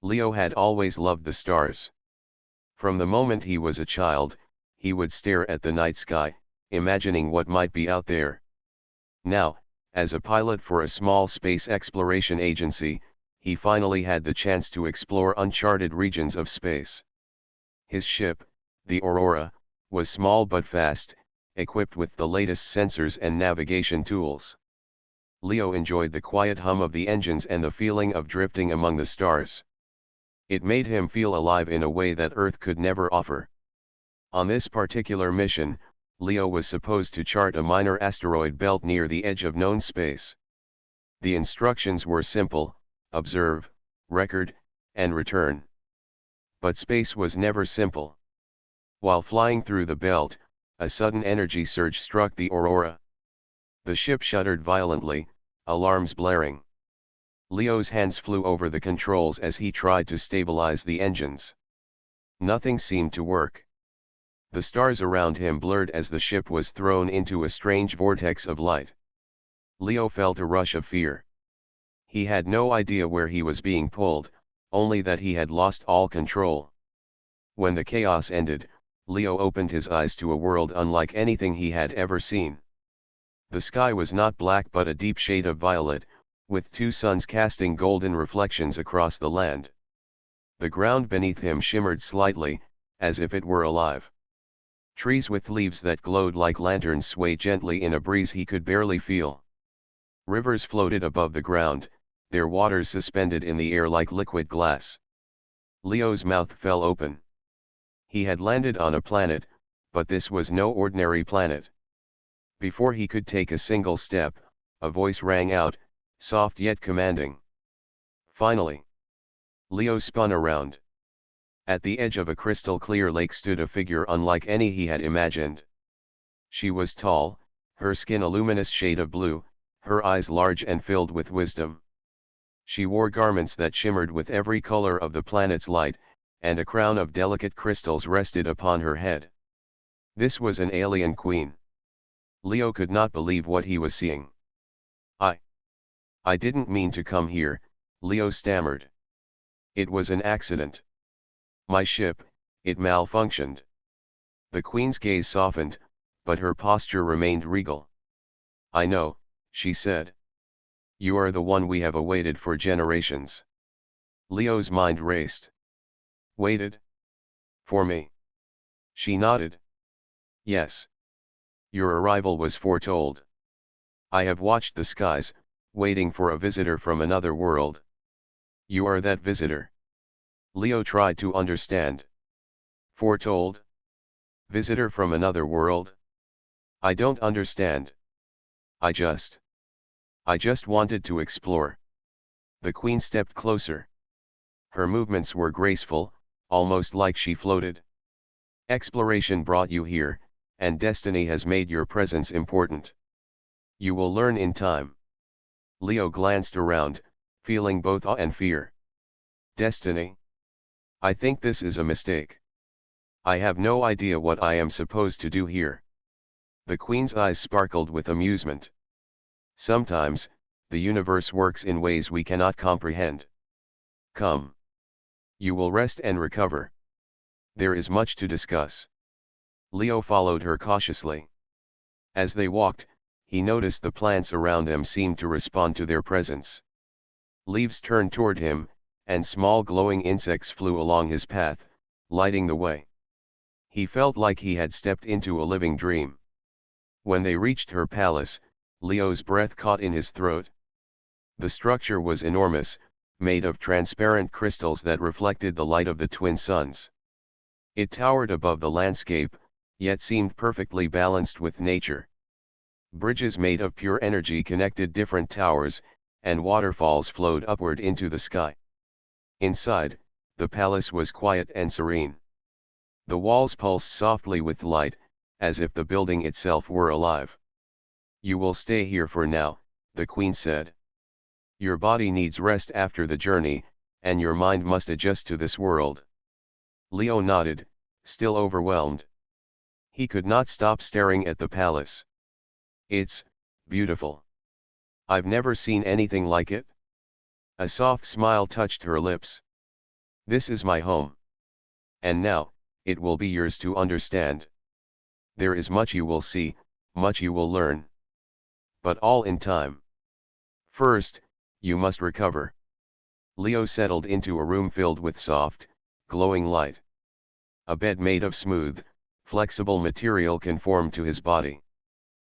Leo had always loved the stars. From the moment he was a child, he would stare at the night sky, imagining what might be out there. Now, as a pilot for a small space exploration agency, he finally had the chance to explore uncharted regions of space. His ship, the Aurora, was small but fast, equipped with the latest sensors and navigation tools. Leo enjoyed the quiet hum of the engines and the feeling of drifting among the stars. It made him feel alive in a way that Earth could never offer. On this particular mission, Leo was supposed to chart a minor asteroid belt near the edge of known space. The instructions were simple: observe, record, and return. But space was never simple. While flying through the belt, a sudden energy surge struck the Aurora. The ship shuddered violently, alarms blaring. Leo's hands flew over the controls as he tried to stabilize the engines. Nothing seemed to work. The stars around him blurred as the ship was thrown into a strange vortex of light. Leo felt a rush of fear. He had no idea where he was being pulled, only that he had lost all control. When the chaos ended, Leo opened his eyes to a world unlike anything he had ever seen. The sky was not black but a deep shade of violet, with two suns casting golden reflections across the land. The ground beneath him shimmered slightly, as if it were alive. Trees with leaves that glowed like lanterns swayed gently in a breeze he could barely feel. Rivers floated above the ground, their waters suspended in the air like liquid glass. Leo's mouth fell open. He had landed on a planet, but this was no ordinary planet. Before he could take a single step, a voice rang out, soft yet commanding. Finally! Leo spun around. At the edge of a crystal-clear lake stood a figure unlike any he had imagined. She was tall, her skin a luminous shade of blue, her eyes large and filled with wisdom. She wore garments that shimmered with every color of the planet's light, and a crown of delicate crystals rested upon her head. This was an alien queen. Leo could not believe what he was seeing. I didn't mean to come here," Leo stammered. "It was an accident. My ship, it malfunctioned." The Queen's gaze softened, but her posture remained regal. "I know," she said. "You are the one we have awaited for generations." Leo's mind raced. "Waited? For me?" She nodded. "Yes. Your arrival was foretold. I have watched the skies, waiting for a visitor from another world. You are that visitor." Leo tried to understand. "Foretold? Visitor from another world? I don't understand. I just wanted to explore." The Queen stepped closer. Her movements were graceful, almost like she floated. "Exploration brought you here, and destiny has made your presence important. You will learn in time." Leo glanced around, feeling both awe and fear. "Destiny? I think this is a mistake. I have no idea what I am supposed to do here." The Queen's eyes sparkled with amusement. "Sometimes, the universe works in ways we cannot comprehend. Come. You will rest and recover. There is much to discuss." Leo followed her cautiously. As they walked, he noticed the plants around them seemed to respond to their presence. Leaves turned toward him, and small glowing insects flew along his path, lighting the way. He felt like he had stepped into a living dream. When they reached her palace, Leo's breath caught in his throat. The structure was enormous, made of transparent crystals that reflected the light of the twin suns. It towered above the landscape, yet seemed perfectly balanced with nature. Bridges made of pure energy connected different towers, and waterfalls flowed upward into the sky. Inside, the palace was quiet and serene. The walls pulsed softly with light, as if the building itself were alive. "You will stay here for now," the Queen said. "Your body needs rest after the journey, and your mind must adjust to this world." Leo nodded, still overwhelmed. He could not stop staring at the palace. "It's beautiful. I've never seen anything like it." A soft smile touched her lips. This is my home. And now, it will be yours to understand. There is much you will see, much you will learn. But all in time. First, you must recover. Leo settled into a room filled with soft, glowing light. A bed made of smooth, flexible material conformed to his body.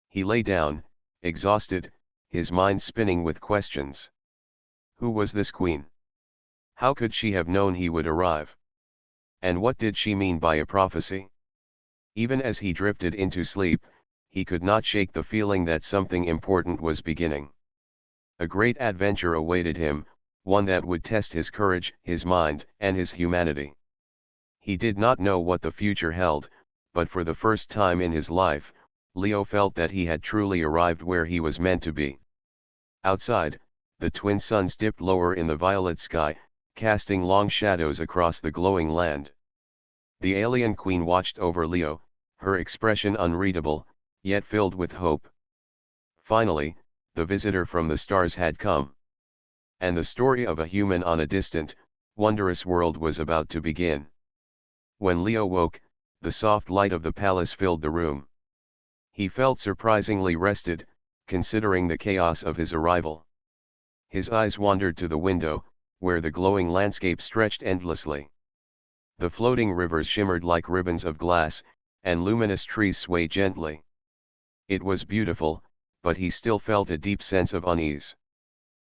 He lay down, exhausted, his mind spinning with questions. Who was this queen? How could she have known he would arrive? And what did she mean by a prophecy? Even as he drifted into sleep, he could not shake the feeling that something important was beginning. A great adventure awaited him, one that would test his courage, his mind, and his humanity. He did not know what the future held, but for the first time in his life, Leo felt that he had truly arrived where he was meant to be. Outside, the twin suns dipped lower in the violet sky, casting long shadows across the glowing land. The alien queen watched over Leo, her expression unreadable, yet filled with hope. Finally, the visitor from the stars had come. And the story of a human on a distant, wondrous world was about to begin. When Leo woke, the soft light of the palace filled the room. He felt surprisingly rested, considering the chaos of his arrival. His eyes wandered to the window, where the glowing landscape stretched endlessly. The floating rivers shimmered like ribbons of glass, and luminous trees swayed gently. It was beautiful, but he still felt a deep sense of unease.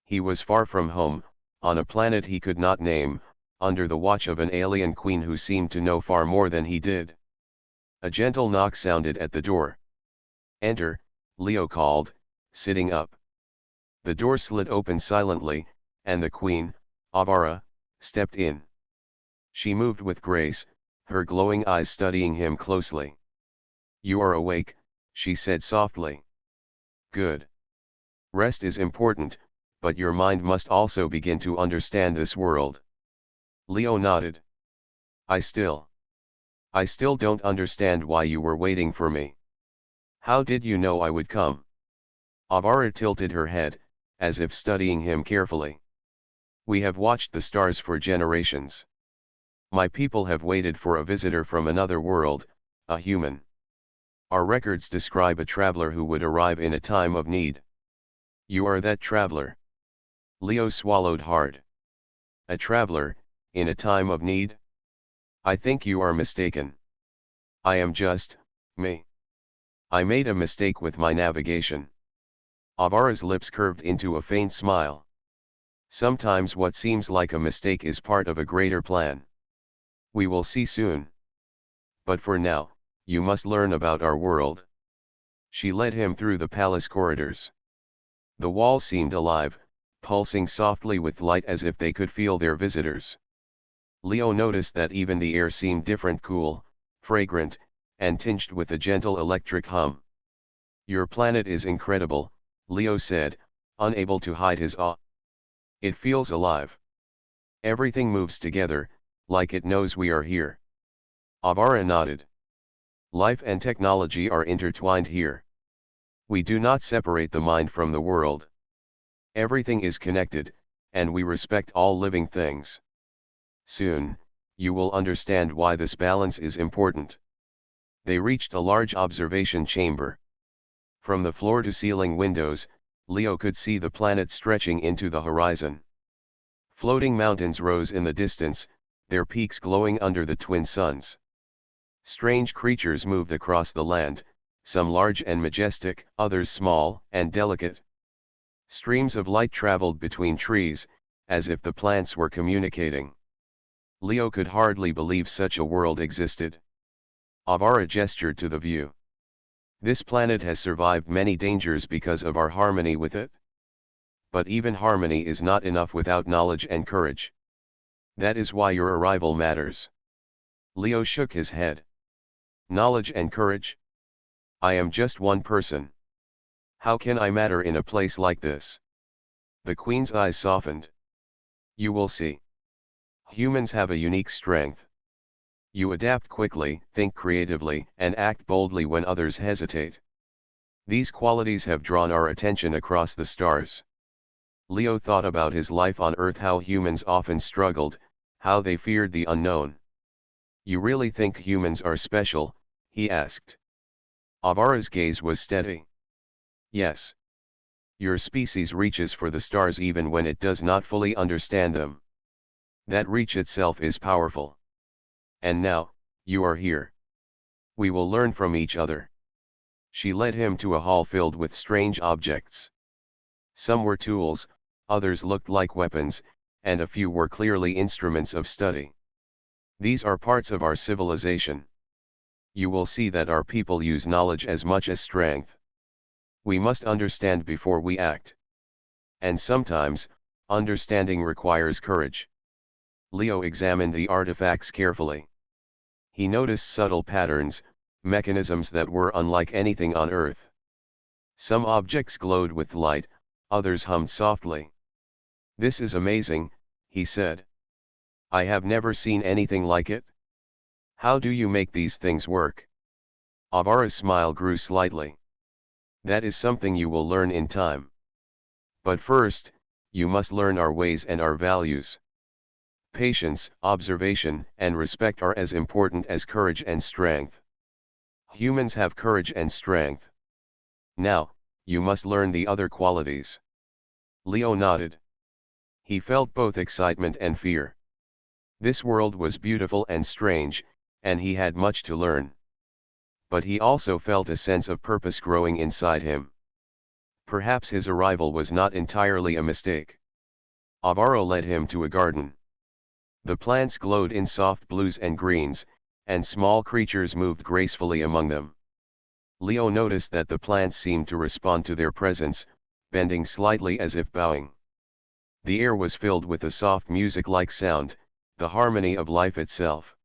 He was far from home, on a planet he could not name, under the watch of an alien queen who seemed to know far more than he did. A gentle knock sounded at the door. "Enter," Leo called, sitting up. The door slid open silently, and the queen, Avara, stepped in. She moved with grace, her glowing eyes studying him closely. "You are awake," she said softly. "Good. Rest is important, but your mind must also begin to understand this world." Leo nodded. I still don't understand why you were waiting for me. How did you know I would come?" Avara tilted her head, as if studying him carefully. "We have watched the stars for generations. My people have waited for a visitor from another world, a human. Our records describe a traveler who would arrive in a time of need. You are that traveler." Leo swallowed hard. "A traveler, in a time of need? I think you are mistaken. I am just, me. I made a mistake with my navigation." Avara's lips curved into a faint smile. "Sometimes what seems like a mistake is part of a greater plan. We will see soon. But for now, you must learn about our world." She led him through the palace corridors. The walls seemed alive, pulsing softly with light as if they could feel their visitors. Leo noticed that even the air seemed different, cool, fragrant, and tinged with a gentle electric hum. "Your planet is incredible," Leo said, unable to hide his awe. "It feels alive. Everything moves together, like it knows we are here." Avara nodded. "Life and technology are intertwined here. We do not separate the mind from the world. Everything is connected, and we respect all living things. Soon, you will understand why this balance is important." They reached a large observation chamber. From the floor-to-ceiling windows, Leo could see the planet stretching into the horizon. Floating mountains rose in the distance, their peaks glowing under the twin suns. Strange creatures moved across the land, some large and majestic, others small and delicate. Streams of light traveled between trees, as if the plants were communicating. Leo could hardly believe such a world existed. Avara gestured to the view. "This planet has survived many dangers because of our harmony with it. But even harmony is not enough without knowledge and courage. That is why your arrival matters." Leo shook his head. "Knowledge and courage? I am just one person. How can I matter in a place like this?" The queen's eyes softened. "You will see. Humans have a unique strength. You adapt quickly, think creatively, and act boldly when others hesitate. These qualities have drawn our attention across the stars." Leo thought about his life on Earth, how humans often struggled, How they feared the unknown. "You really think humans are special?" he asked. Avara's gaze was steady. "Yes. Your species reaches for the stars even when it does not fully understand them. That reach itself is powerful. And now, you are here. We will learn from each other." She led him to a hall filled with strange objects. Some were tools, others looked like weapons, and a few were clearly instruments of study. "These are parts of our civilization. You will see that our people use knowledge as much as strength. We must understand before we act. And sometimes, understanding requires courage." Leo examined the artifacts carefully. He noticed subtle patterns, mechanisms that were unlike anything on Earth. Some objects glowed with light, others hummed softly. "This is amazing," he said. "I have never seen anything like it. How do you make these things work?" Avara's smile grew slightly. "That is something you will learn in time. But first, you must learn our ways and our values. Patience, observation, and respect are as important as courage and strength. Humans have courage and strength. Now, you must learn the other qualities." Leo nodded. He felt both excitement and fear. This world was beautiful and strange, and he had much to learn. But he also felt a sense of purpose growing inside him. Perhaps his arrival was not entirely a mistake. Avaro led him to a garden. The plants glowed in soft blues and greens, and small creatures moved gracefully among them. Leo noticed that the plants seemed to respond to their presence, bending slightly as if bowing. The air was filled with a soft music-like sound, the harmony of life itself.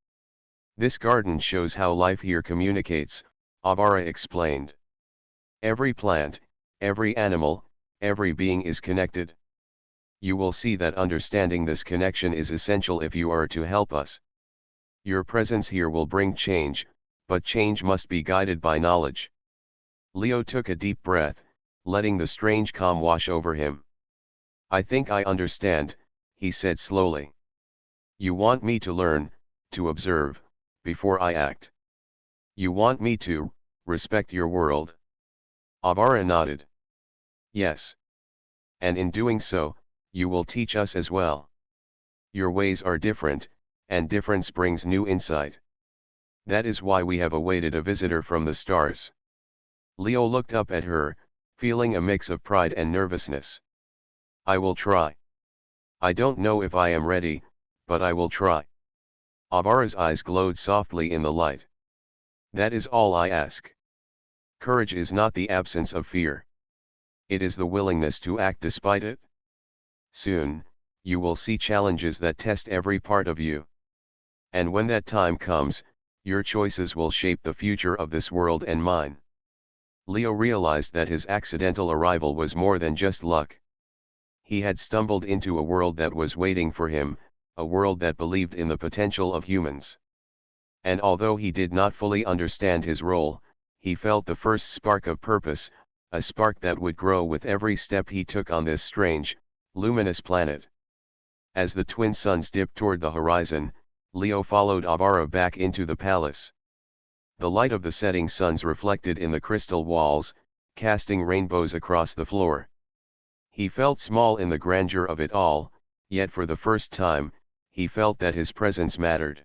"This garden shows how life here communicates," Avara explained. "Every plant, every animal, every being is connected. You will see that understanding this connection is essential if you are to help us. Your presence here will bring change, but change must be guided by knowledge." Leo took a deep breath, letting the strange calm wash over him. "I think I understand," he said slowly. "You want me to learn, to observe, before I act. You want me to respect your world." Avara nodded. "Yes. And in doing so, you will teach us as well. Your ways are different, and difference brings new insight. That is why we have awaited a visitor from the stars." Leo looked up at her, feeling a mix of pride and nervousness. "I will try. I don't know if I am ready, but I will try." Avara's eyes glowed softly in the light. "That is all I ask. Courage is not the absence of fear. It is the willingness to act despite it. Soon, you will see challenges that test every part of you. And when that time comes, your choices will shape the future of this world and mine." Leo realized that his accidental arrival was more than just luck. He had stumbled into a world that was waiting for him, a world that believed in the potential of humans. And although he did not fully understand his role, he felt the first spark of purpose, a spark that would grow with every step he took on this strange, luminous planet. As the twin suns dipped toward the horizon, Leo followed Avara back into the palace. The light of the setting suns reflected in the crystal walls, casting rainbows across the floor. He felt small in the grandeur of it all, yet for the first time, he felt that his presence mattered.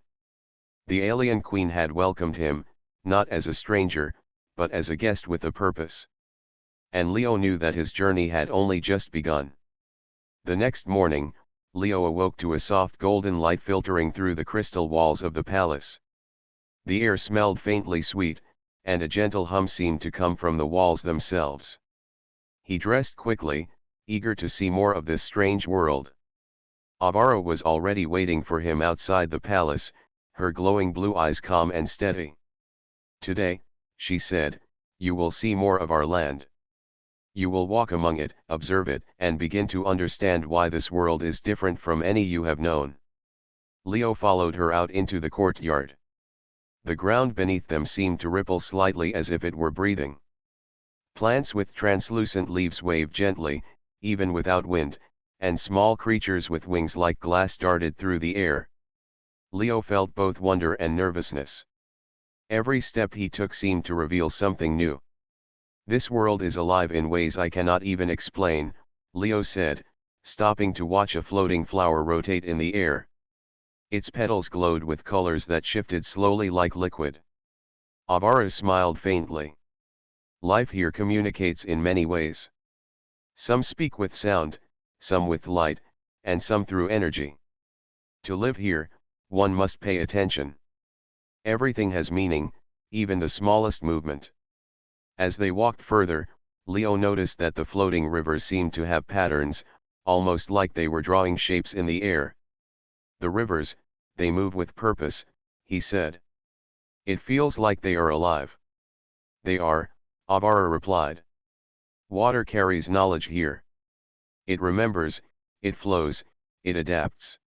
The alien queen had welcomed him, not as a stranger, but as a guest with a purpose. And Leo knew that his journey had only just begun. The next morning, Leo awoke to a soft golden light filtering through the crystal walls of the palace. The air smelled faintly sweet, and a gentle hum seemed to come from the walls themselves. He dressed quickly, eager to see more of this strange world. Avara was already waiting for him outside the palace, her glowing blue eyes calm and steady. "Today," she said, "you will see more of our land. You will walk among it, observe it, and begin to understand why this world is different from any you have known." Leo followed her out into the courtyard. The ground beneath them seemed to ripple slightly as if it were breathing. Plants with translucent leaves waved gently, even without wind, and small creatures with wings like glass darted through the air. Leo felt both wonder and nervousness. Every step he took seemed to reveal something new. "This world is alive in ways I cannot even explain," Leo said, stopping to watch a floating flower rotate in the air. Its petals glowed with colors that shifted slowly like liquid. Avara smiled faintly. "Life here communicates in many ways. Some speak with sound, some with light, and some through energy. To live here, one must pay attention. Everything has meaning, even the smallest movement." As they walked further, Leo noticed that the floating rivers seemed to have patterns, almost like they were drawing shapes in the air. "The rivers, they move with purpose," he said. "It feels like they are alive." "They are," Avara replied. "Water carries knowledge here. It remembers, it flows, it adapts.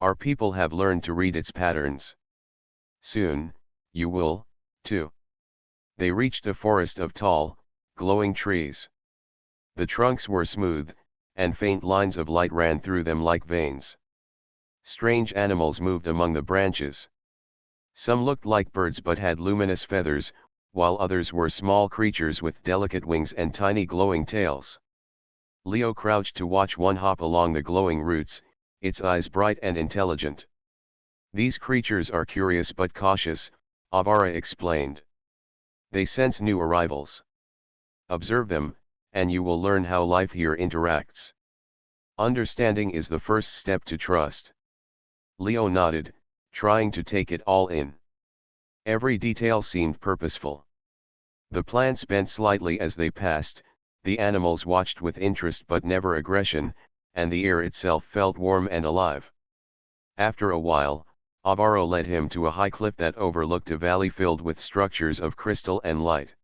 Our people have learned to read its patterns. Soon, you will, too." They reached a forest of tall, glowing trees. The trunks were smooth, and faint lines of light ran through them like veins. Strange animals moved among the branches. Some looked like birds but had luminous feathers, while others were small creatures with delicate wings and tiny glowing tails. Leo crouched to watch one hop along the glowing roots, its eyes bright and intelligent. "These creatures are curious but cautious," Avara explained. "They sense new arrivals. Observe them, and you will learn how life here interacts. Understanding is the first step to trust." Leo nodded, trying to take it all in. Every detail seemed purposeful. The plants bent slightly as they passed, the animals watched with interest but never aggression, and the air itself felt warm and alive. After a while, Avaro led him to a high cliff that overlooked a valley filled with structures of crystal and light.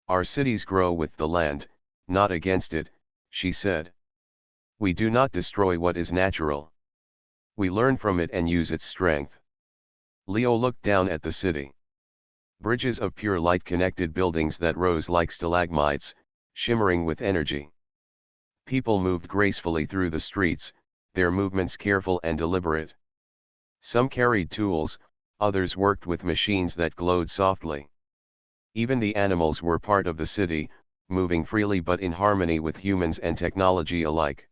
"Our cities grow with the land, not against it," she said. "We do not destroy what is natural. We learn from it and use its strength." Leo looked down at the city. Bridges of pure light connected buildings that rose like stalagmites, shimmering with energy. People moved gracefully through the streets, their movements careful and deliberate. Some carried tools, others worked with machines that glowed softly. Even the animals were part of the city, moving freely but in harmony with humans and technology alike.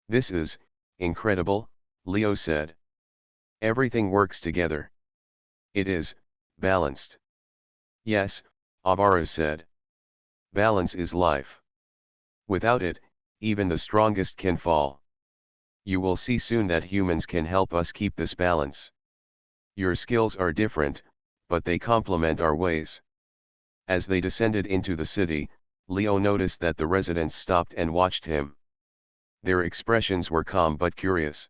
"This is incredible," Leo said. "Everything works together. It is balanced." "Yes," Avara said. "Balance is life. Without it, even the strongest can fall. You will see soon that humans can help us keep this balance. Your skills are different, but they complement our ways." As they descended into the city, Leo noticed that the residents stopped and watched him. Their expressions were calm but curious.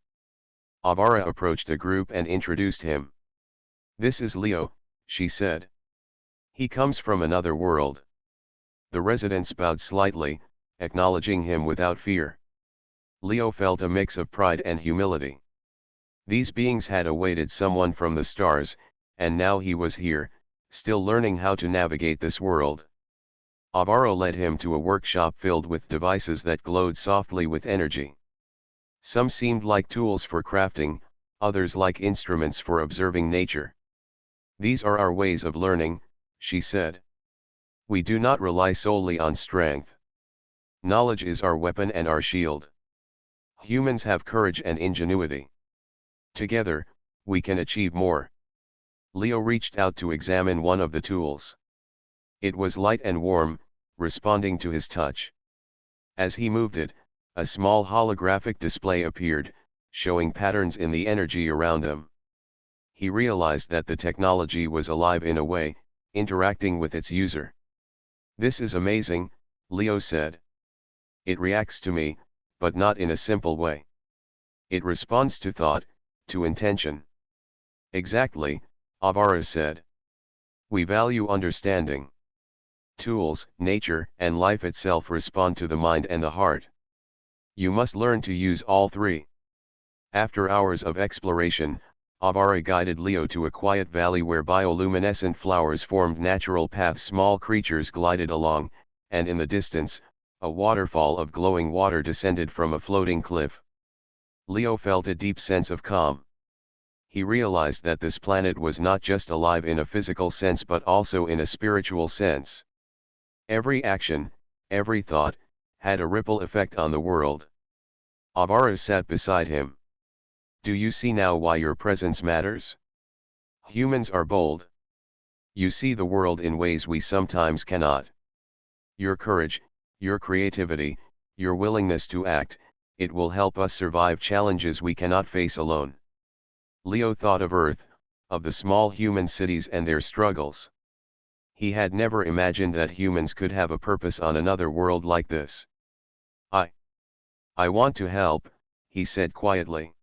Avara approached a group and introduced him. "This is Leo," she said. "He comes from another world." The residents bowed slightly, acknowledging him without fear. Leo felt a mix of pride and humility. These beings had awaited someone from the stars, and now he was here, still learning how to navigate this world. Avaro led him to a workshop filled with devices that glowed softly with energy. Some seemed like tools for crafting, others like instruments for observing nature. "These are our ways of learning," she said. "We do not rely solely on strength. Knowledge is our weapon and our shield. Humans have courage and ingenuity. Together, we can achieve more." Leo reached out to examine one of the tools. It was light and warm, responding to his touch. As he moved it, a small holographic display appeared, showing patterns in the energy around them. He realized that the technology was alive in a way, interacting with its user. "This is amazing," Leo said. "It reacts to me, but not in a simple way. It responds to thought, to intention." "Exactly," Avara said. "We value understanding. Tools, nature, and life itself respond to the mind and the heart. You must learn to use all three." After hours of exploration, Avara guided Leo to a quiet valley where bioluminescent flowers formed natural paths. Small creatures glided along, and in the distance, a waterfall of glowing water descended from a floating cliff. Leo felt a deep sense of calm. He realized that this planet was not just alive in a physical sense but also in a spiritual sense. Every action, every thought, had a ripple effect on the world. Avara sat beside him. Do you see now why your presence matters? Humans are bold. You see the world in ways we sometimes cannot. Your courage, your creativity, your willingness to act, it will help us survive challenges we cannot face alone. Leo thought of Earth, of the small human cities and their struggles. He had never imagined that humans could have a purpose on another world like this. I want to help, he said quietly.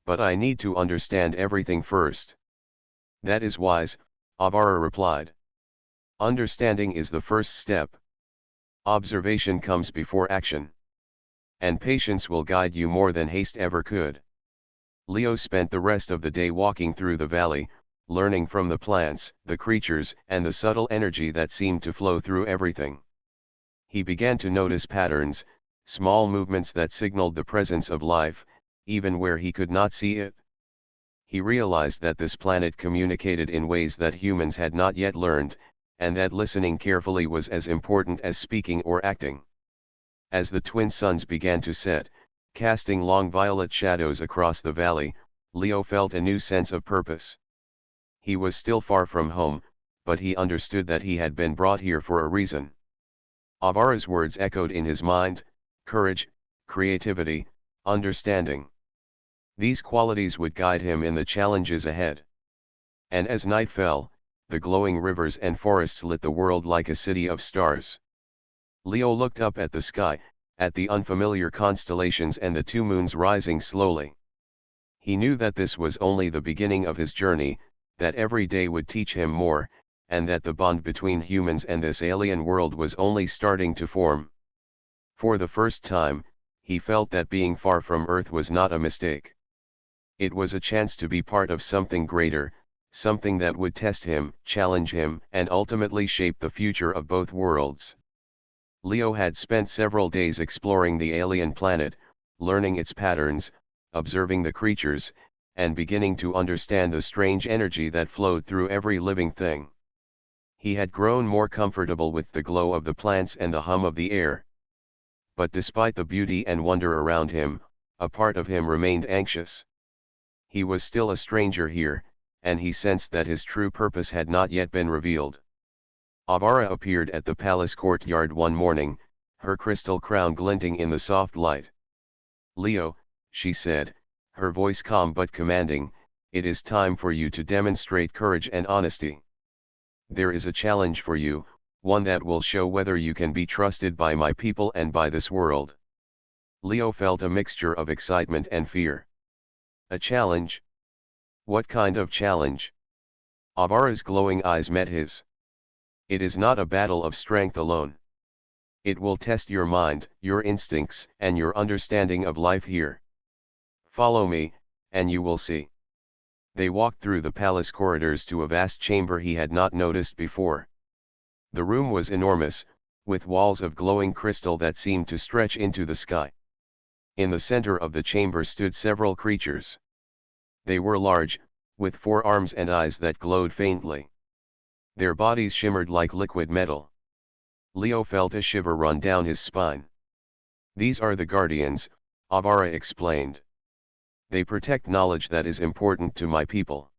But I need to understand everything first. That is wise, Avara replied. Understanding is the first step. Observation comes before action. And patience will guide you more than haste ever could. Leo spent the rest of the day walking through the valley, learning from the plants, the creatures, and the subtle energy that seemed to flow through everything. He began to notice patterns, small movements that signaled the presence of life, even where he could not see it. He realized that this planet communicated in ways that humans had not yet learned, and that listening carefully was as important as speaking or acting. As the twin suns began to set, casting long violet shadows across the valley, Leo felt a new sense of purpose. He was still far from home, but he understood that he had been brought here for a reason. Avara's words echoed in his mind: courage, creativity, understanding. These qualities would guide him in the challenges ahead. And as night fell, the glowing rivers and forests lit the world like a city of stars. Leo looked up at the sky, at the unfamiliar constellations and the two moons rising slowly. He knew that this was only the beginning of his journey, that every day would teach him more, and that the bond between humans and this alien world was only starting to form. For the first time, he felt that being far from Earth was not a mistake. It was a chance to be part of something greater, something that would test him, challenge him, and ultimately shape the future of both worlds. Leo had spent several days exploring the alien planet, learning its patterns, observing the creatures, and beginning to understand the strange energy that flowed through every living thing. He had grown more comfortable with the glow of the plants and the hum of the air. But despite the beauty and wonder around him, a part of him remained anxious. He was still a stranger here, and he sensed that his true purpose had not yet been revealed. Avara appeared at the palace courtyard one morning, her crystal crown glinting in the soft light. "Leo," she said, her voice calm but commanding, "it is time for you to demonstrate courage and honesty. There is a challenge for you, one that will show whether you can be trusted by my people and by this world." Leo felt a mixture of excitement and fear. A challenge? What kind of challenge? Avara's glowing eyes met his. "It is not a battle of strength alone. It will test your mind, your instincts, and your understanding of life here. Follow me, and you will see." They walked through the palace corridors to a vast chamber he had not noticed before. The room was enormous, with walls of glowing crystal that seemed to stretch into the sky. In the center of the chamber stood several creatures. They were large, with 4 arms and eyes that glowed faintly. Their bodies shimmered like liquid metal. Leo felt a shiver run down his spine. "These are the guardians," Avara explained. "They protect knowledge that is important to my people.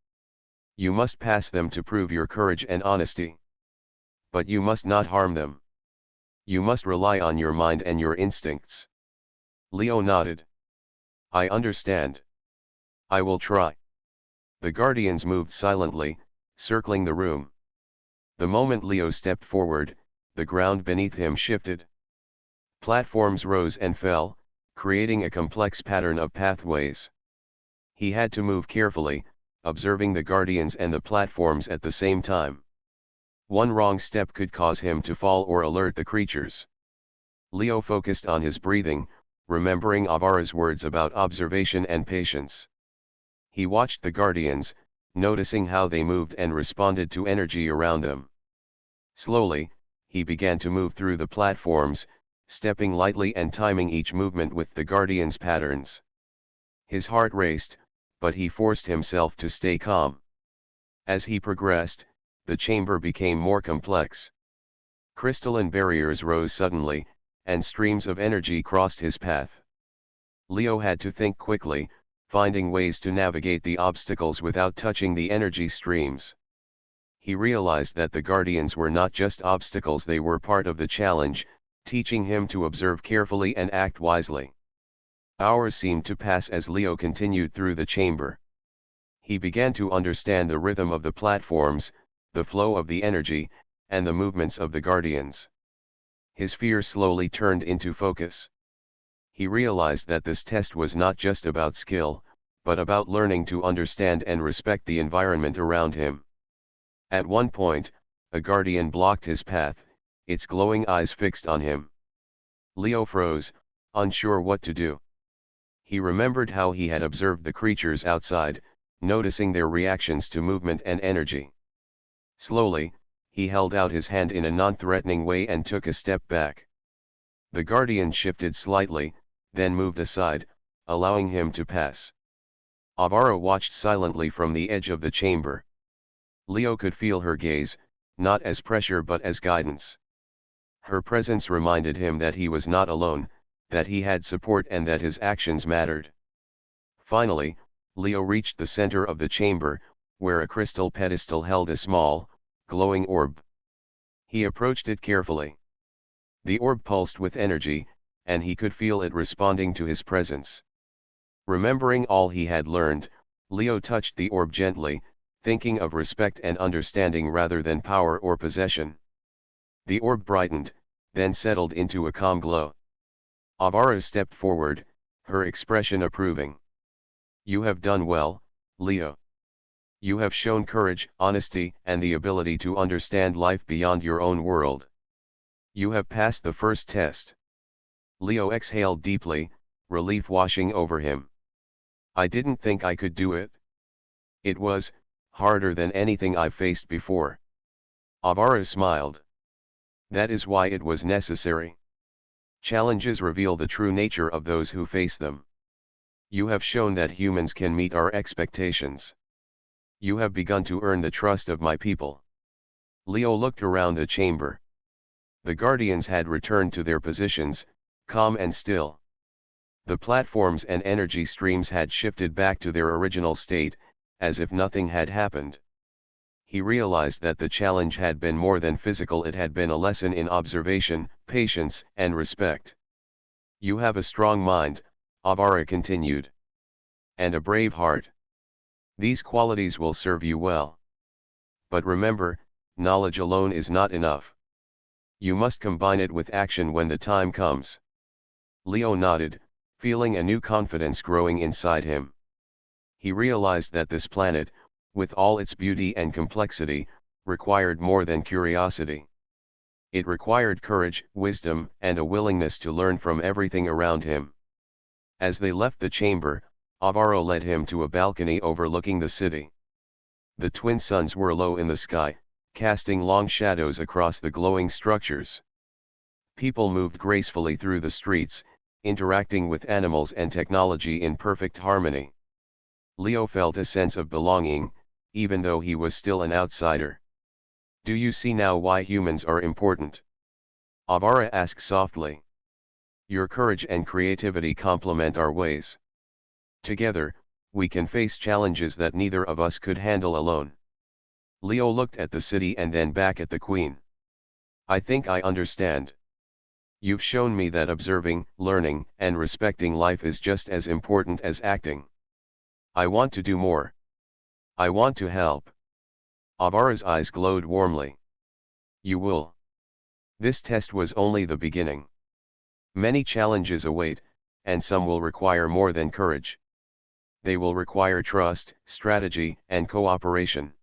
You must pass them to prove your courage and honesty. But you must not harm them. You must rely on your mind and your instincts." Leo nodded. "I understand. I will try." The guardians moved silently, circling the room. The moment Leo stepped forward, the ground beneath him shifted. Platforms rose and fell, creating a complex pattern of pathways. He had to move carefully, observing the guardians and the platforms at the same time. One wrong step could cause him to fall or alert the creatures. Leo focused on his breathing, remembering Avara's words about observation and patience. He watched the guardians, noticing how they moved and responded to energy around them. Slowly, he began to move through the platforms, stepping lightly and timing each movement with the guardians' patterns. His heart raced, but he forced himself to stay calm. As he progressed, the chamber became more complex. Crystalline barriers rose suddenly, and streams of energy crossed his path. Leo had to think quickly, finding ways to navigate the obstacles without touching the energy streams. He realized that the guardians were not just obstacles, they were part of the challenge, teaching him to observe carefully and act wisely. Hours seemed to pass as Leo continued through the chamber. He began to understand the rhythm of the platforms, the flow of the energy, and the movements of the guardians. His fear slowly turned into focus. He realized that this test was not just about skill, but about learning to understand and respect the environment around him. At one point, a guardian blocked his path, its glowing eyes fixed on him. Leo froze, unsure what to do. He remembered how he had observed the creatures outside, noticing their reactions to movement and energy. Slowly, he held out his hand in a non-threatening way and took a step back. The guardian shifted slightly, then moved aside, allowing him to pass. Avara watched silently from the edge of the chamber. Leo could feel her gaze, not as pressure but as guidance. Her presence reminded him that he was not alone, that he had support and that his actions mattered. Finally, Leo reached the center of the chamber, where a crystal pedestal held a small, glowing orb. He approached it carefully. The orb pulsed with energy, and he could feel it responding to his presence. Remembering all he had learned, Leo touched the orb gently, thinking of respect and understanding rather than power or possession. The orb brightened, then settled into a calm glow. Avara stepped forward, her expression approving. "You have done well, Leo. You have shown courage, honesty, and the ability to understand life beyond your own world. You have passed the first test." Leo exhaled deeply, relief washing over him. "I didn't think I could do it. It was harder than anything I've faced before." Avara smiled. "That is why it was necessary. Challenges reveal the true nature of those who face them. You have shown that humans can meet our expectations. You have begun to earn the trust of my people." Leo looked around the chamber. The guardians had returned to their positions, calm and still. The platforms and energy streams had shifted back to their original state, as if nothing had happened. He realized that the challenge had been more than physical, it had been a lesson in observation, patience, and respect. "You have a strong mind," Avara continued. "And a brave heart. These qualities will serve you well. But remember, knowledge alone is not enough. You must combine it with action when the time comes." Leo nodded, feeling a new confidence growing inside him. He realized that this planet, with all its beauty and complexity, required more than curiosity. It required courage, wisdom, and a willingness to learn from everything around him. As they left the chamber, Avara led him to a balcony overlooking the city. The twin suns were low in the sky, casting long shadows across the glowing structures. People moved gracefully through the streets, interacting with animals and technology in perfect harmony. Leo felt a sense of belonging, even though he was still an outsider. "Do you see now why humans are important?" Avara asked softly. "Your courage and creativity complement our ways. Together, we can face challenges that neither of us could handle alone." Leo looked at the city and then back at the Queen. "I think I understand. You've shown me that observing, learning, and respecting life is just as important as acting. I want to do more. I want to help." Avara's eyes glowed warmly. "You will. This test was only the beginning. Many challenges await, and some will require more than courage. They will require trust, strategy, and cooperation.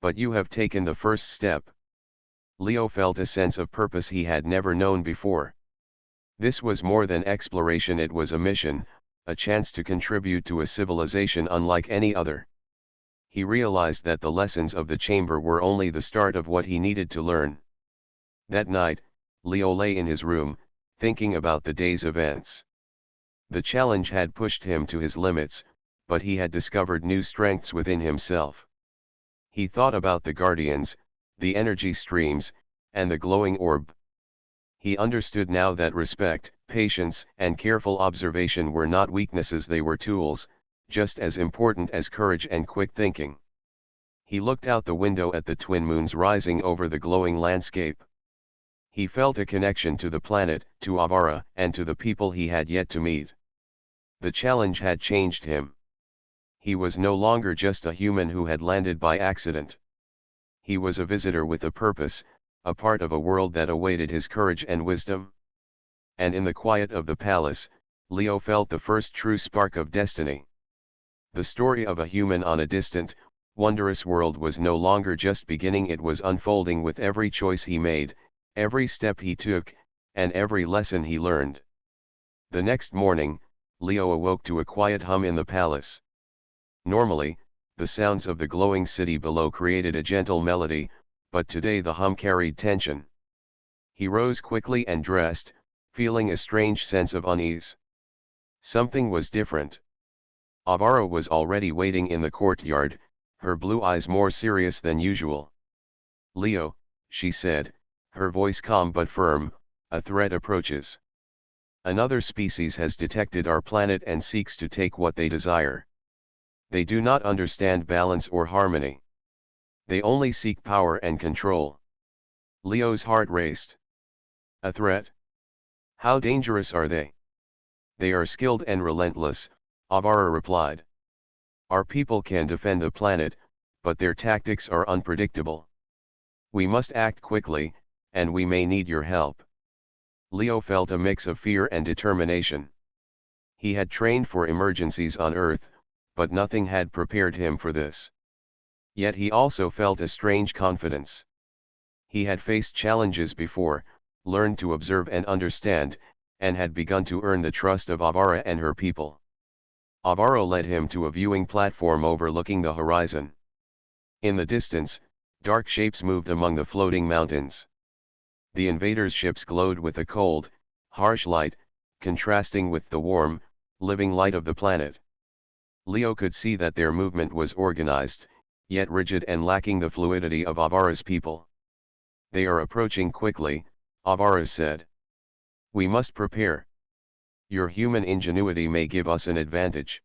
But you have taken the first step." Leo felt a sense of purpose he had never known before. This was more than exploration, it was a mission, a chance to contribute to a civilization unlike any other. He realized that the lessons of the chamber were only the start of what he needed to learn. That night, Leo lay in his room, thinking about the day's events. The challenge had pushed him to his limits, but he had discovered new strengths within himself. He thought about the guardians, the energy streams, and the glowing orb. He understood now that respect, patience, and careful observation were not weaknesses, they were tools, just as important as courage and quick thinking. He looked out the window at the twin moons rising over the glowing landscape. He felt a connection to the planet, to Avara, and to the people he had yet to meet. The challenge had changed him. He was no longer just a human who had landed by accident. He was a visitor with a purpose, a part of a world that awaited his courage and wisdom. And in the quiet of the palace, Leo felt the first true spark of destiny. The story of a human on a distant, wondrous world was no longer just beginning, it was unfolding with every choice he made, every step he took, and every lesson he learned. The next morning, Leo awoke to a quiet hum in the palace. Normally, the sounds of the glowing city below created a gentle melody, but today the hum carried tension. He rose quickly and dressed, feeling a strange sense of unease. Something was different. Avara was already waiting in the courtyard, her blue eyes more serious than usual. "Leo," she said, her voice calm but firm, "a threat approaches. Another species has detected our planet and seeks to take what they desire. They do not understand balance or harmony. They only seek power and control." Leo's heart raced. "A threat? How dangerous are they?" "They are skilled and relentless," Avara replied. "Our people can defend the planet, but their tactics are unpredictable. We must act quickly, and we may need your help." Leo felt a mix of fear and determination. He had trained for emergencies on Earth, but nothing had prepared him for this. Yet he also felt a strange confidence. He had faced challenges before, learned to observe and understand, and had begun to earn the trust of Avara and her people. Avara led him to a viewing platform overlooking the horizon. In the distance, dark shapes moved among the floating mountains. The invaders' ships glowed with a cold, harsh light, contrasting with the warm, living light of the planet. Leo could see that their movement was organized, yet rigid and lacking the fluidity of Avara's people. "They are approaching quickly," Avara said. "We must prepare. Your human ingenuity may give us an advantage."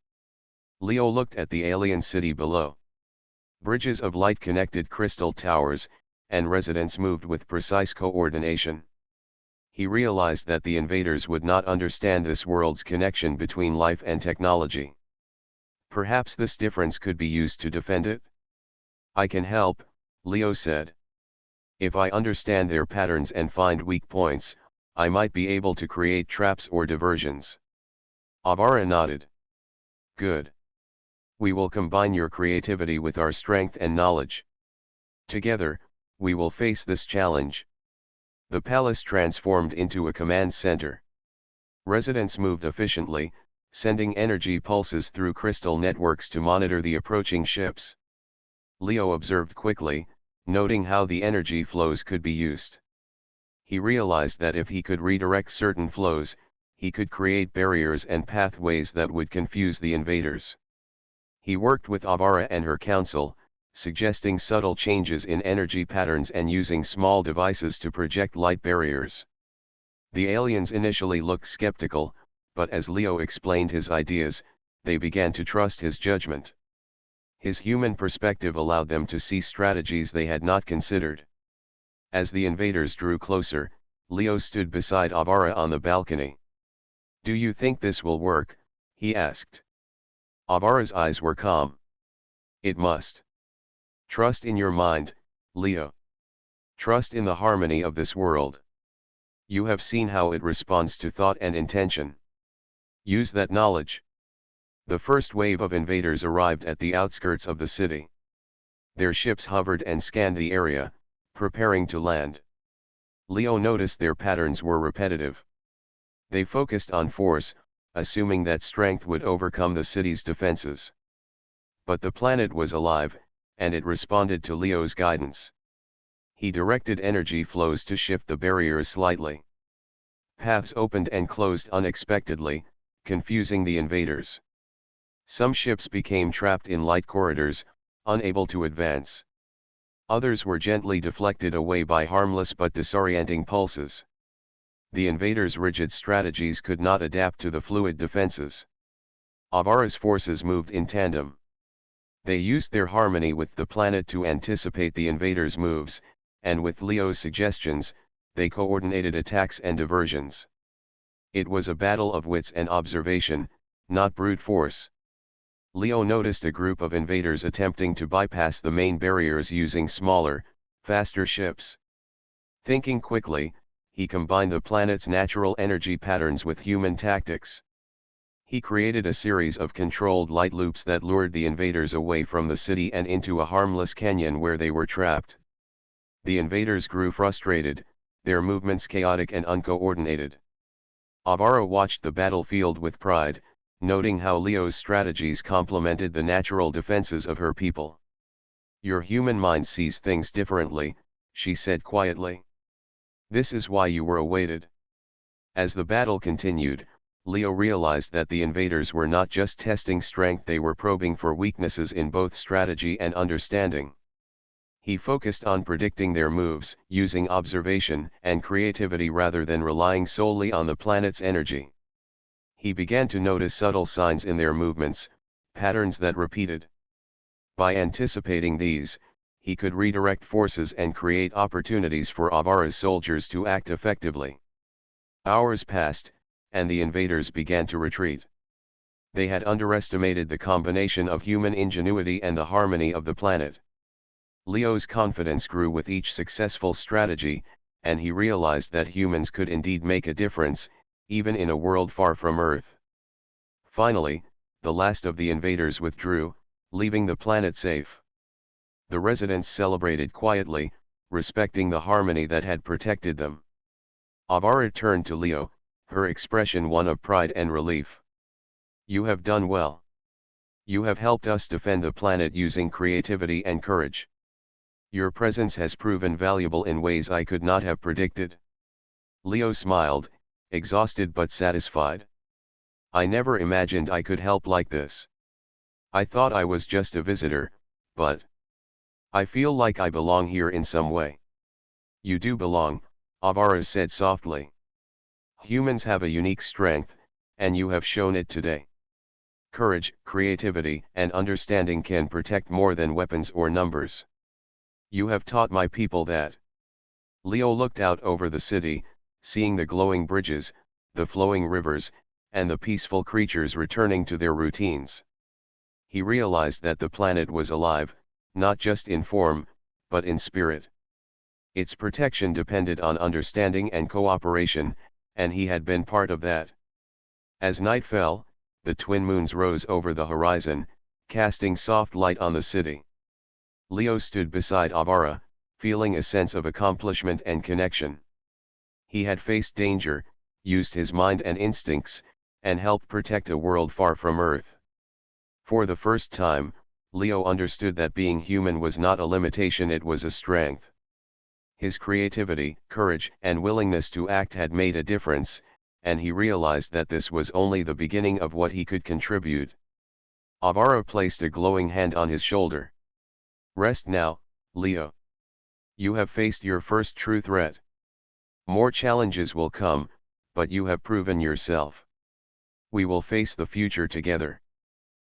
Leo looked at the alien city below. Bridges of light connected crystal towers, and residents moved with precise coordination. He realized that the invaders would not understand this world's connection between life and technology. Perhaps this difference could be used to defend it? "I can help," Leo said. "If I understand their patterns and find weak points, I might be able to create traps or diversions." Avara nodded. "Good. We will combine your creativity with our strength and knowledge. Together, we will face this challenge." The palace transformed into a command center. Residents moved efficiently, sending energy pulses through crystal networks to monitor the approaching ships. Leo observed quickly, noting how the energy flows could be used. He realized that if he could redirect certain flows, he could create barriers and pathways that would confuse the invaders. He worked with Avara and her council, suggesting subtle changes in energy patterns and using small devices to project light barriers. The aliens initially looked skeptical, but as Leo explained his ideas, they began to trust his judgment. His human perspective allowed them to see strategies they had not considered. As the invaders drew closer, Leo stood beside Avara on the balcony. "Do you think this will work?" he asked. Avara's eyes were calm. "It must. Trust in your mind, Leo. Trust in the harmony of this world. You have seen how it responds to thought and intention. Use that knowledge." The first wave of invaders arrived at the outskirts of the city. Their ships hovered and scanned the area, preparing to land. Leo noticed their patterns were repetitive. They focused on force, assuming that strength would overcome the city's defenses. But the planet was alive, and it responded to Leo's guidance. He directed energy flows to shift the barriers slightly. Paths opened and closed unexpectedly, confusing the invaders. Some ships became trapped in light corridors, unable to advance. Others were gently deflected away by harmless but disorienting pulses. The invaders' rigid strategies could not adapt to the fluid defenses. Avara's forces moved in tandem. They used their harmony with the planet to anticipate the invaders' moves, and with Leo's suggestions, they coordinated attacks and diversions. It was a battle of wits and observation, not brute force. Leo noticed a group of invaders attempting to bypass the main barriers using smaller, faster ships. Thinking quickly, he combined the planet's natural energy patterns with human tactics. He created a series of controlled light loops that lured the invaders away from the city and into a harmless canyon where they were trapped. The invaders grew frustrated, their movements chaotic and uncoordinated. Avara watched the battlefield with pride, noting how Leo's strategies complemented the natural defenses of her people. "Your human mind sees things differently," she said quietly. "This is why you were awaited." As the battle continued, Leo realized that the invaders were not just testing strength, they were probing for weaknesses in both strategy and understanding. He focused on predicting their moves, using observation and creativity rather than relying solely on the planet's energy. He began to notice subtle signs in their movements, patterns that repeated. By anticipating these, he could redirect forces and create opportunities for Avara's soldiers to act effectively. Hours passed, and the invaders began to retreat. They had underestimated the combination of human ingenuity and the harmony of the planet. Leo's confidence grew with each successful strategy, and he realized that humans could indeed make a difference, even in a world far from Earth. Finally, the last of the invaders withdrew, leaving the planet safe. The residents celebrated quietly, respecting the harmony that had protected them. Avara turned to Leo, her expression one of pride and relief. "You have done well. You have helped us defend the planet using creativity and courage. Your presence has proven valuable in ways I could not have predicted." Leo smiled, exhausted but satisfied. "I never imagined I could help like this. I thought I was just a visitor, but I feel like I belong here in some way." "You do belong," Avara said softly. "Humans have a unique strength, and you have shown it today. Courage, creativity, and understanding can protect more than weapons or numbers. You have taught my people that." Leo looked out over the city, seeing the glowing bridges, the flowing rivers, and the peaceful creatures returning to their routines. He realized that the planet was alive, not just in form, but in spirit. Its protection depended on understanding and cooperation, and he had been part of that. As night fell, the twin moons rose over the horizon, casting soft light on the city. Leo stood beside Avara, feeling a sense of accomplishment and connection. He had faced danger, used his mind and instincts, and helped protect a world far from Earth. For the first time, Leo understood that being human was not a limitation, it was a strength. His creativity, courage, and willingness to act had made a difference, and he realized that this was only the beginning of what he could contribute. Avara placed a glowing hand on his shoulder. "Rest now, Leo. You have faced your first true threat. More challenges will come, but you have proven yourself. We will face the future together."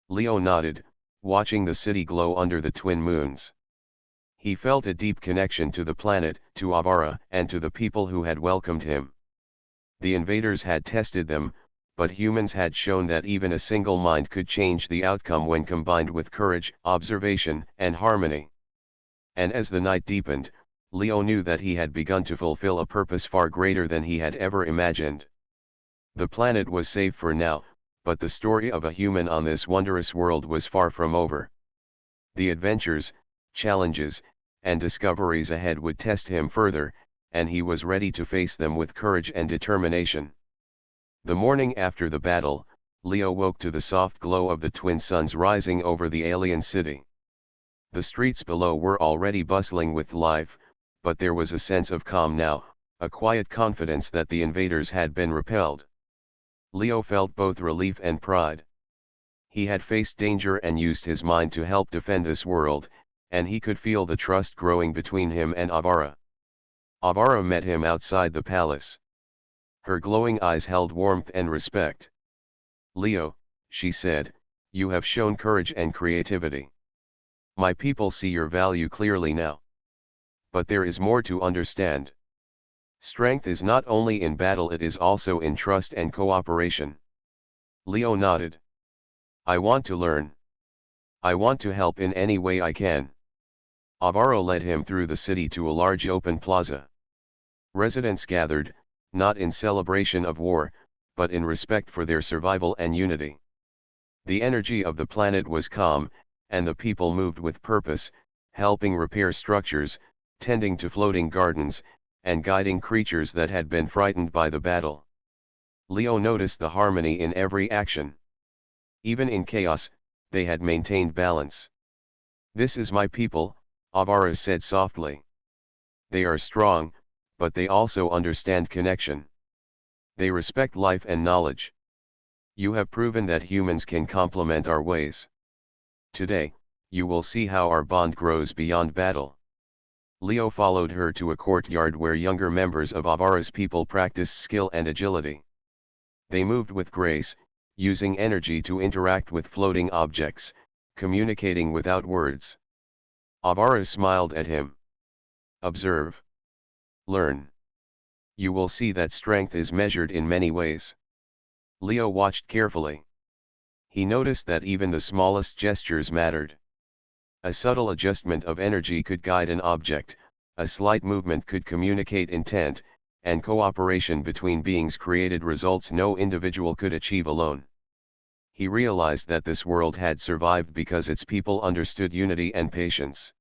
Leo nodded, watching the city glow under the twin moons. He felt a deep connection to the planet, to Avara, and to the people who had welcomed him. The invaders had tested them, but humans had shown that even a single mind could change the outcome when combined with courage, observation, and harmony. And as the night deepened, Leo knew that he had begun to fulfill a purpose far greater than he had ever imagined. The planet was safe for now, but the story of a human on this wondrous world was far from over. The adventures, challenges, and discoveries ahead would test him further, and he was ready to face them with courage and determination. The morning after the battle, Leo woke to the soft glow of the twin suns rising over the alien city. The streets below were already bustling with life, but there was a sense of calm now, a quiet confidence that the invaders had been repelled. Leo felt both relief and pride. He had faced danger and used his mind to help defend this world, and he could feel the trust growing between him and Avara. Avara met him outside the palace. Her glowing eyes held warmth and respect. "Leo," she said, "you have shown courage and creativity. My people see your value clearly now. But there is more to understand. Strength is not only in battle, it is also in trust and cooperation." Leo nodded. "I want to learn. I want to help in any way I can." Avara led him through the city to a large open plaza. Residents gathered, not in celebration of war, but in respect for their survival and unity. The energy of the planet was calm, and the people moved with purpose, helping repair structures, tending to floating gardens, and guiding creatures that had been frightened by the battle. Leo noticed the harmony in every action. Even in chaos, they had maintained balance. "This is my people," Avara said softly. "They are strong, but they also understand connection. They respect life and knowledge. You have proven that humans can complement our ways. Today, you will see how our bond grows beyond battle." Leo followed her to a courtyard where younger members of Avara's people practiced skill and agility. They moved with grace, using energy to interact with floating objects, communicating without words. Avara smiled at him. "Observe. Learn. You will see that strength is measured in many ways." Leo watched carefully. He noticed that even the smallest gestures mattered. A subtle adjustment of energy could guide an object, a slight movement could communicate intent, and cooperation between beings created results no individual could achieve alone. He realized that this world had survived because its people understood unity and patience.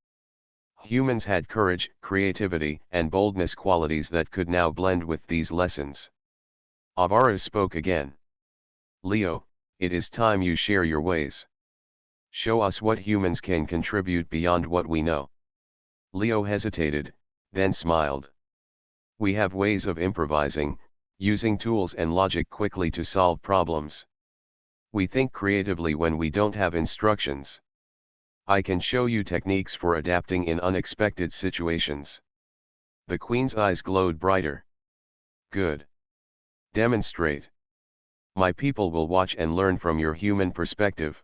Humans had courage, creativity, and boldness, qualities that could now blend with these lessons. Avara spoke again. "Leo, it is time you share your ways. Show us what humans can contribute beyond what we know." Leo hesitated, then smiled. "We have ways of improvising, using tools and logic quickly to solve problems. We think creatively when we don't have instructions. I can show you techniques for adapting in unexpected situations." The Queen's eyes glowed brighter. "Good. Demonstrate. My people will watch and learn from your human perspective."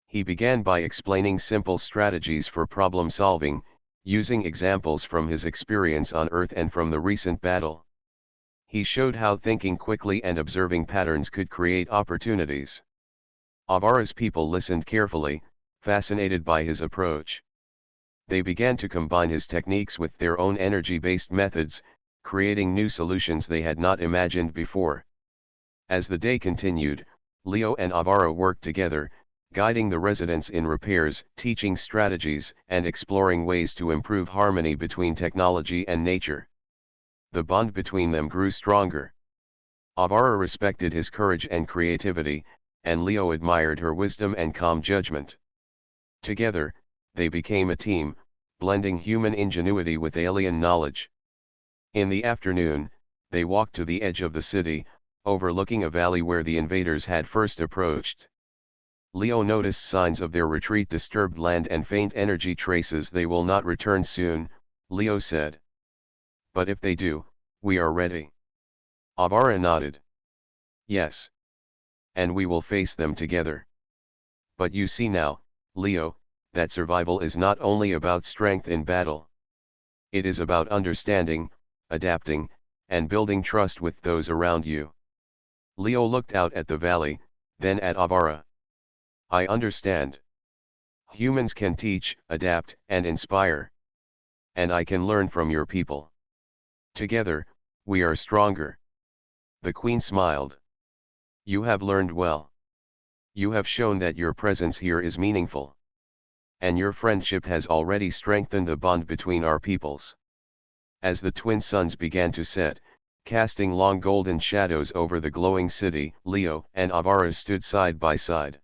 He began by explaining simple strategies for problem solving, using examples from his experience on Earth and from the recent battle. He showed how thinking quickly and observing patterns could create opportunities. Avara's people listened carefully, fascinated by his approach. They began to combine his techniques with their own energy-based methods, creating new solutions they had not imagined before. As the day continued, Leo and Avara worked together, guiding the residents in repairs, teaching strategies, and exploring ways to improve harmony between technology and nature. The bond between them grew stronger. Avara respected his courage and creativity, and Leo admired her wisdom and calm judgment. Together, they became a team, blending human ingenuity with alien knowledge. In the afternoon, they walked to the edge of the city, overlooking a valley where the invaders had first approached. Leo noticed signs of their retreat, disturbed land and faint energy traces. "They will not return soon," Leo said. "But if they do, we are ready." Avara nodded. "Yes. And we will face them together. But you see now, Leo, that survival is not only about strength in battle. It is about understanding, adapting, and building trust with those around you." Leo looked out at the valley, then at Avara. "I understand. Humans can teach, adapt, and inspire. And I can learn from your people. Together, we are stronger." The Queen smiled. "You have learned well. You have shown that your presence here is meaningful. And your friendship has already strengthened the bond between our peoples." As the twin suns began to set, casting long golden shadows over the glowing city, Leo and Avara stood side by side.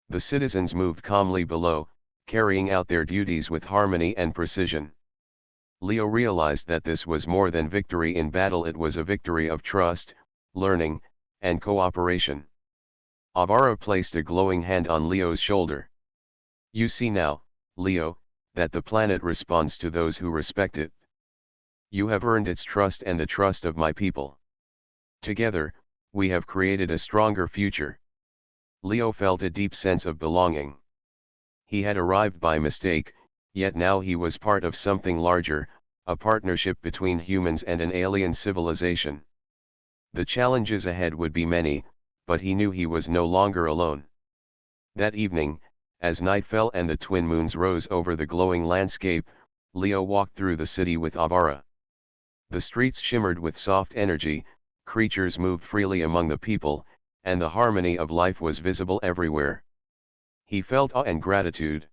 The citizens moved calmly below, carrying out their duties with harmony and precision. Leo realized that this was more than victory in battle, it was a victory of trust, learning, and cooperation. Avara placed a glowing hand on Leo's shoulder. You see now, Leo, that the planet responds to those who respect it. You have earned its trust and the trust of my people. Together, we have created a stronger future. Leo felt a deep sense of belonging. He had arrived by mistake, yet now he was part of something larger, a partnership between humans and an alien civilization. The challenges ahead would be many, but he knew he was no longer alone. That evening, as night fell and the twin moons rose over the glowing landscape, Leo walked through the city with Avara. The streets shimmered with soft energy, creatures moved freely among the people, and the harmony of life was visible everywhere. He felt awe and gratitude.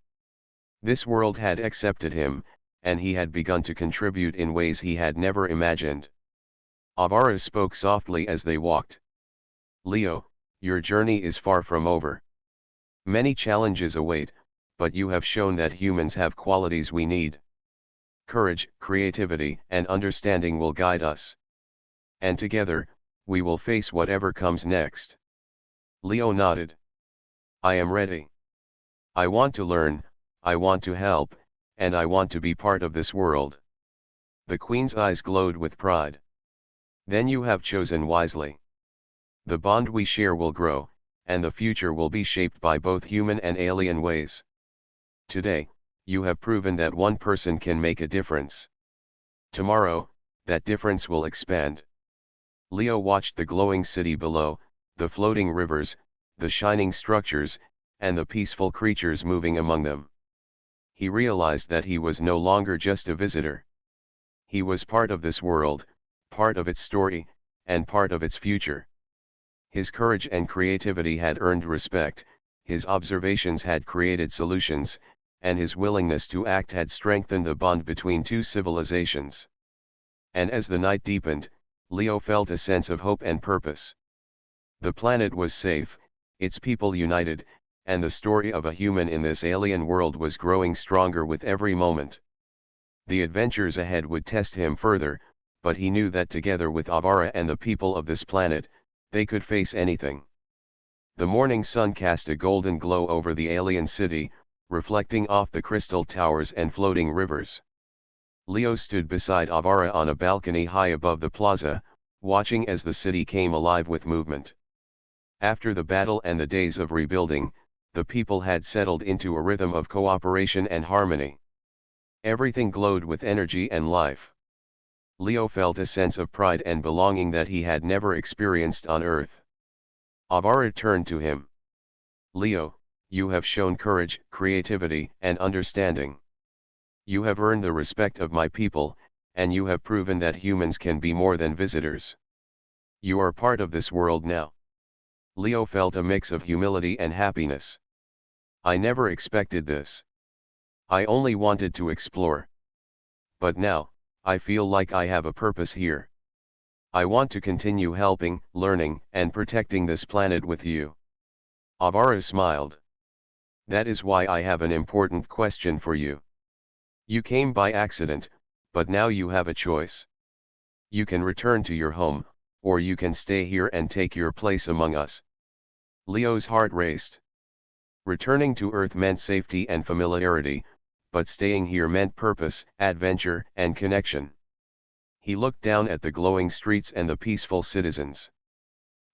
This world had accepted him, and he had begun to contribute in ways he had never imagined. Avara spoke softly as they walked. Leo, your journey is far from over. Many challenges await, but you have shown that humans have qualities we need. Courage, creativity, and understanding will guide us. And together, we will face whatever comes next. Leo nodded. I am ready. I want to learn, I want to help, and I want to be part of this world. The Queen's eyes glowed with pride. Then you have chosen wisely. The bond we share will grow, and the future will be shaped by both human and alien ways. Today, you have proven that one person can make a difference. Tomorrow, that difference will expand. Leo watched the glowing city below, the floating rivers, the shining structures, and the peaceful creatures moving among them. He realized that he was no longer just a visitor. He was part of this world, part of its story, and part of its future. His courage and creativity had earned respect, his observations had created solutions, and his willingness to act had strengthened the bond between two civilizations. And as the night deepened, Leo felt a sense of hope and purpose. The planet was safe, its people united, and the story of a human in this alien world was growing stronger with every moment. The adventures ahead would test him further, but he knew that together with Avara and the people of this planet, they could face anything. The morning sun cast a golden glow over the alien city, reflecting off the crystal towers and floating rivers. Leo stood beside Avara on a balcony high above the plaza, watching as the city came alive with movement. After the battle and the days of rebuilding, the people had settled into a rhythm of cooperation and harmony. Everything glowed with energy and life. Leo felt a sense of pride and belonging that he had never experienced on Earth. Avara turned to him. Leo, you have shown courage, creativity, and understanding. You have earned the respect of my people, and you have proven that humans can be more than visitors. You are part of this world now. Leo felt a mix of humility and happiness. I never expected this. I only wanted to explore. But now, I feel like I have a purpose here. I want to continue helping, learning, and protecting this planet with you. Avara smiled. That is why I have an important question for you. You came by accident, but now you have a choice. You can return to your home, or you can stay here and take your place among us. Leo's heart raced. Returning to Earth meant safety and familiarity, but staying here meant purpose, adventure, and connection. He looked down at the glowing streets and the peaceful citizens.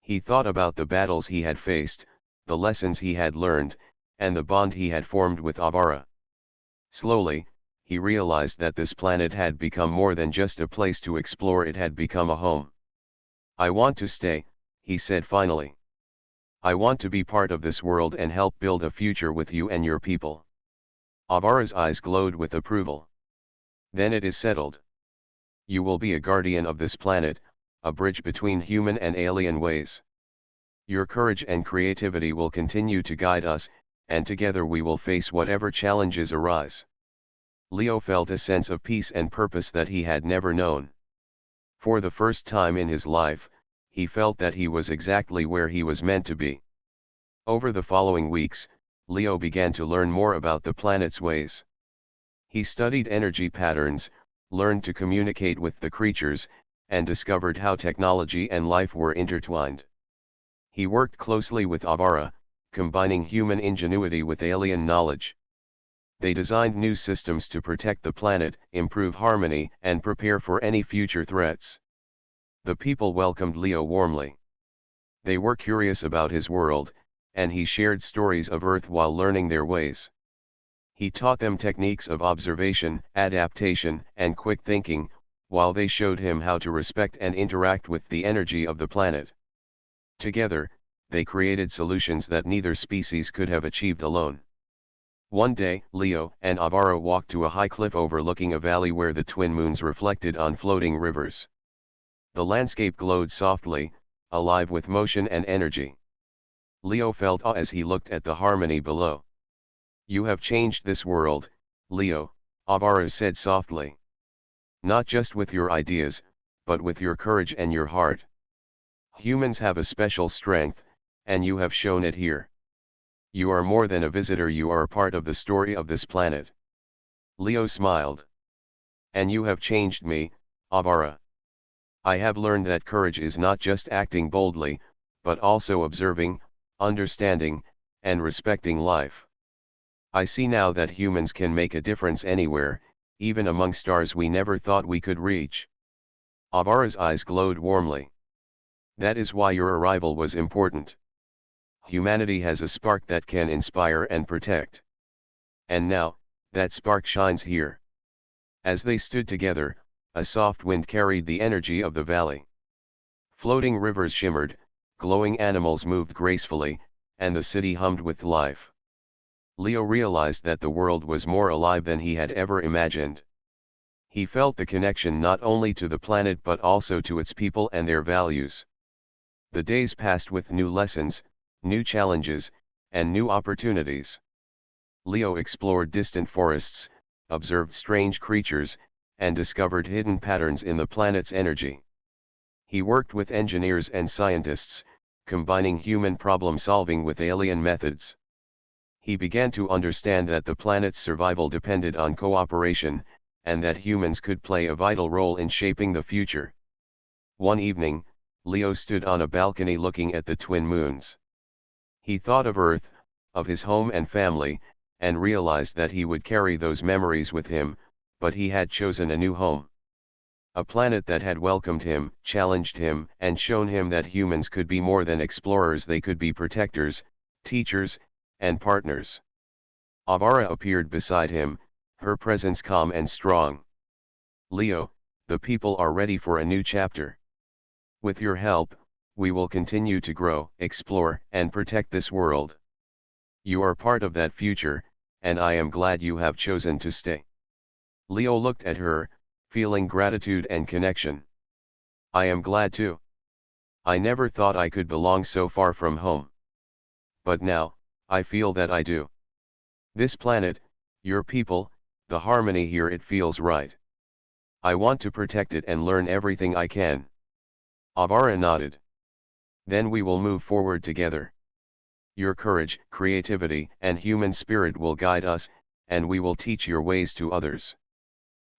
He thought about the battles he had faced, the lessons he had learned, and the bond he had formed with Avara. Slowly, he realized that this planet had become more than just a place to explore, it had become a home. I want to stay, he said finally. I want to be part of this world and help build a future with you and your people. Avara's eyes glowed with approval. Then it is settled. You will be a guardian of this planet, a bridge between human and alien ways. Your courage and creativity will continue to guide us, and together we will face whatever challenges arise. Leo felt a sense of peace and purpose that he had never known. For the first time in his life, he felt that he was exactly where he was meant to be. Over the following weeks, Leo began to learn more about the planet's ways. He studied energy patterns, learned to communicate with the creatures, and discovered how technology and life were intertwined. He worked closely with Avara, combining human ingenuity with alien knowledge. They designed new systems to protect the planet, improve harmony, and prepare for any future threats. The people welcomed Leo warmly. They were curious about his world, and he shared stories of Earth while learning their ways. He taught them techniques of observation, adaptation, and quick thinking, while they showed him how to respect and interact with the energy of the planet. Together, they created solutions that neither species could have achieved alone. One day, Leo and Avara walked to a high cliff overlooking a valley where the twin moons reflected on floating rivers. The landscape glowed softly, alive with motion and energy. Leo felt awe as he looked at the harmony below. "You have changed this world, Leo," Avara said softly. "Not just with your ideas, but with your courage and your heart. Humans have a special strength, and you have shown it here. You are more than a visitor, you are a part of the story of this planet." Leo smiled. "And you have changed me, Avara. I have learned that courage is not just acting boldly, but also observing, understanding, and respecting life. I see now that humans can make a difference anywhere, even among stars we never thought we could reach." Avara's eyes glowed warmly. "That is why your arrival was important. Humanity has a spark that can inspire and protect. And now, that spark shines here." As they stood together, a soft wind carried the energy of the valley. Floating rivers shimmered, glowing animals moved gracefully, and the city hummed with life. Leo realized that the world was more alive than he had ever imagined. He felt the connection not only to the planet but also to its people and their values. The days passed with new lessons, new challenges, and new opportunities. Leo explored distant forests, observed strange creatures, and discovered hidden patterns in the planet's energy. He worked with engineers and scientists, combining human problem-solving with alien methods. He began to understand that the planet's survival depended on cooperation, and that humans could play a vital role in shaping the future. One evening, Leo stood on a balcony looking at the twin moons. He thought of Earth, of his home and family, and realized that he would carry those memories with him, but he had chosen a new home. A planet that had welcomed him, challenged him, and shown him that humans could be more than explorers, they could be protectors, teachers, and partners. Avara appeared beside him, her presence calm and strong. "Leo, the people are ready for a new chapter. With your help, we will continue to grow, explore, and protect this world. You are part of that future, and I am glad you have chosen to stay." Leo looked at her, feeling gratitude and connection. "I am glad too. I never thought I could belong so far from home. But now, I feel that I do. This planet, your people, the harmony here, it feels right. I want to protect it and learn everything I can." Avara nodded. "Then we will move forward together. Your courage, creativity, and human spirit will guide us, and we will teach your ways to others.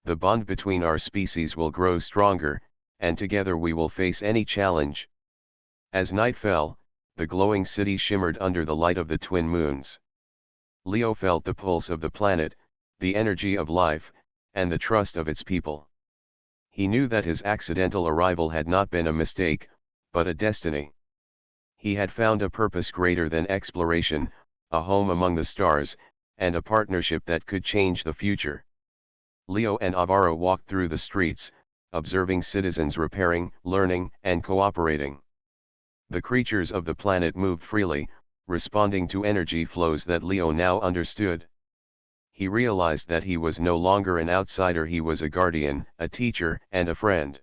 The bond between our species will grow stronger, and together we will face any challenge." As night fell, the glowing city shimmered under the light of the twin moons. Leo felt the pulse of the planet, the energy of life, and the trust of its people. He knew that his accidental arrival had not been a mistake, but a destiny. He had found a purpose greater than exploration, a home among the stars, and a partnership that could change the future. Leo and Avara walked through the streets, observing citizens repairing, learning, and cooperating. The creatures of the planet moved freely, responding to energy flows that Leo now understood. He realized that he was no longer an outsider, he was a guardian, a teacher, and a friend.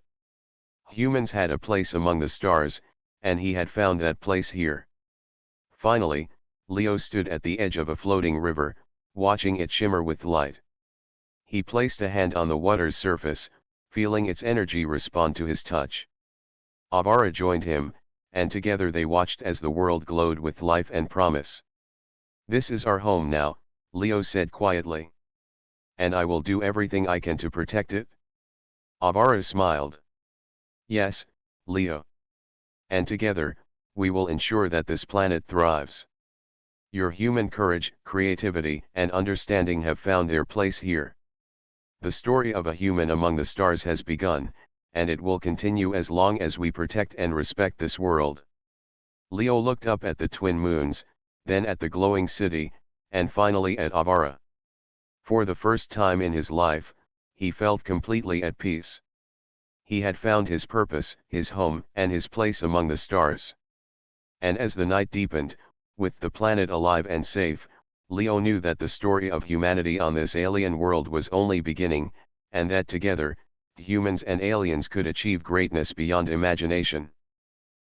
Humans had a place among the stars, and he had found that place here. Finally, Leo stood at the edge of a floating river, watching it shimmer with light. He placed a hand on the water's surface, feeling its energy respond to his touch. Avara joined him, and together they watched as the world glowed with life and promise. "This is our home now," Leo said quietly. "And I will do everything I can to protect it." Avara smiled. "Yes, Leo. And together, we will ensure that this planet thrives. Your human courage, creativity, and understanding have found their place here. The story of a human among the stars has begun, and it will continue as long as we protect and respect this world." Leo looked up at the twin moons, then at the glowing city, and finally at Avara. For the first time in his life, he felt completely at peace. He had found his purpose, his home, and his place among the stars. And as the night deepened, with the planet alive and safe, Leo knew that the story of humanity on this alien world was only beginning, and that together, humans and aliens could achieve greatness beyond imagination.